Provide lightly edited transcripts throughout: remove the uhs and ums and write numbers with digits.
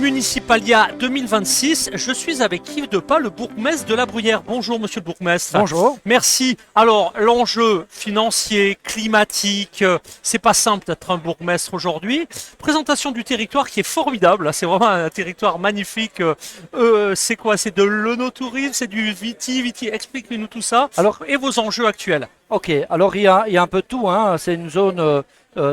Municipalia 2026. Je suis avec Yves Depas, le bourgmestre de La Bruyère. Bonjour monsieur le bourgmestre. Bonjour. Merci. Alors, l'enjeu financier, climatique, c'est pas simple d'être un bourgmestre aujourd'hui. Présentation du territoire qui est formidable. C'est vraiment un territoire magnifique. C'est quoi? C'est de l'œnotourisme, c'est du viti. Expliquez-nous tout ça. Alors, et vos enjeux actuels. ok. Alors, il y a un peu de tout, hein. C'est une zone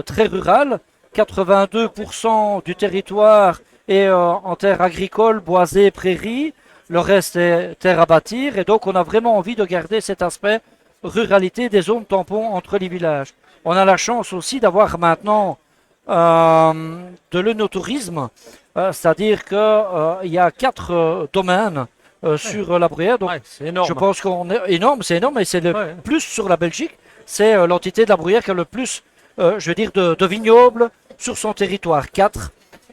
très rurale. 82% du territoire est en terre agricole, boisée, prairie. Le reste est terre à bâtir. Et donc, on a vraiment envie de garder cet aspect ruralité des zones tampons entre les villages. On a la chance aussi d'avoir maintenant de l'œnotourisme, c'est-à-dire qu'il y a 4 domaines sur la Bruyère. Donc, Ouais, c'est énorme. je pense qu'on est énorme, c'est énorme, et c'est le Ouais. plus sur la Belgique. C'est l'entité de la Bruyère qui a le plus, je veux dire, de vignobles sur son territoire, 4.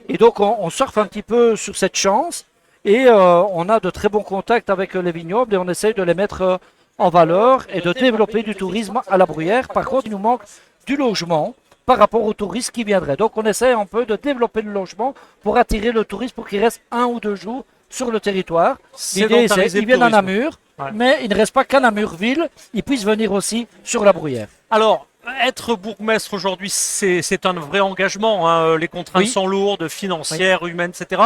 Et donc, on surfe un petit peu sur cette chance. Et on a de très bons contacts avec les vignobles et on essaye de les mettre en valeur et de développer du tourisme à la Bruyère. Par contre, il nous manque du logement par rapport aux touristes qui viendraient. Donc, on essaie un peu de développer le logement pour attirer le touriste pour qu'il reste 1 ou 2 jours sur le territoire. L'idée, c'est qu'ils viennent à Namur, Ouais. mais il ne reste pas qu'à Namur-Ville, ils puissent venir aussi sur la Bruyère. Alors, être bourgmestre aujourd'hui, c'est un vrai engagement, hein. Les contraintes Oui. sont lourdes, financières, humaines, etc.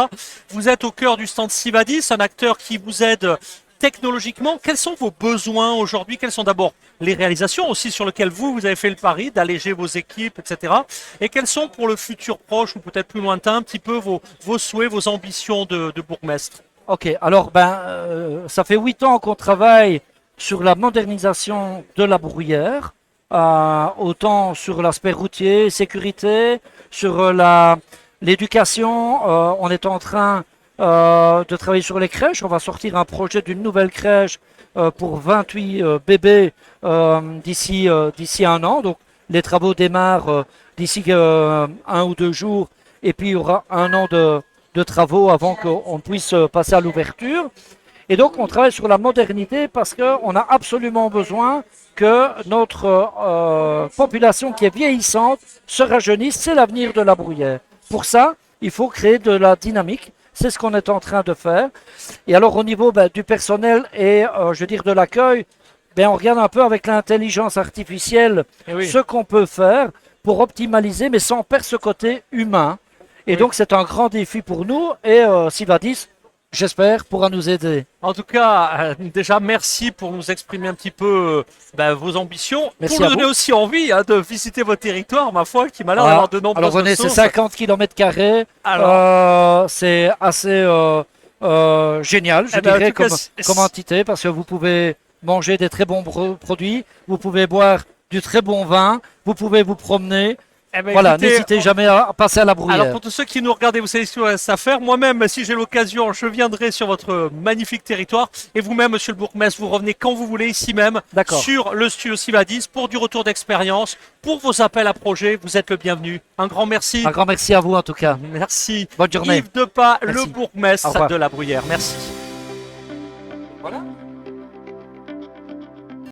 Vous êtes au cœur du stand Sivadis, un acteur qui vous aide technologiquement. Quels sont vos besoins aujourd'hui? Quelles sont d'abord les réalisations aussi sur lesquelles vous avez fait le pari d'alléger vos équipes, etc. Et quels sont pour le futur proche ou peut-être plus lointain un petit peu vos souhaits, vos ambitions de bourgmestre? Ok, alors ça fait 8 ans qu'on travaille sur la modernisation de la Bruyère, autant sur l'aspect routier, sécurité, sur l'éducation. On est en train de travailler sur les crèches. On va sortir un projet d'une nouvelle crèche pour 28 bébés d'ici 1 an. Donc les travaux démarrent d'ici 1 ou 2 jours, et puis il y aura 1 an de travaux avant qu'on puisse passer à l'ouverture. Et donc, on travaille sur la modernité parce qu'on a absolument besoin que notre population qui est vieillissante se rajeunisse. C'est l'avenir de la Bruyère. Pour ça, il faut créer de la dynamique. C'est ce qu'on est en train de faire. Et alors, au niveau du personnel et, je veux dire, de l'accueil, on regarde un peu avec l'intelligence artificielle Eh oui. ce qu'on peut faire pour optimaliser, mais sans perdre ce côté humain. Et Oui. donc, c'est un grand défi pour nous. Et Sivadis, j'espère, pourra nous aider. En tout cas, déjà, merci pour nous exprimer un petit peu vos ambitions. Merci pour à nous donner vous. aussi envie de visiter votre territoire, ma foi, qui m'a l'air Voilà. d'avoir de nombreuses Alors, venez, c'est ressources. 50 km². Alors. C'est assez génial, je Eh ben, en dirais, tout cas, comme entité, parce que vous pouvez manger des très bons produits, vous pouvez boire du très bon vin, vous pouvez vous promener. Eh ben, Voilà, écoutez, n'hésitez jamais à passer à la alors Bruyère. pour tous ceux qui nous regardent, vous savez ce qu'il reste à faire. Moi-même, si j'ai l'occasion, je viendrai sur votre magnifique territoire. Et vous-même, monsieur le bourgmestre, vous revenez quand vous voulez ici même D'accord. sur le studio Sivadis pour du retour d'expérience, pour vos appels à projets. Vous êtes le bienvenu. Un grand merci. Un grand merci à vous en tout cas. Merci. Bonne journée. Yves Depas, le Merci. Au bourgmestre revoir. de La Bruyère. Merci.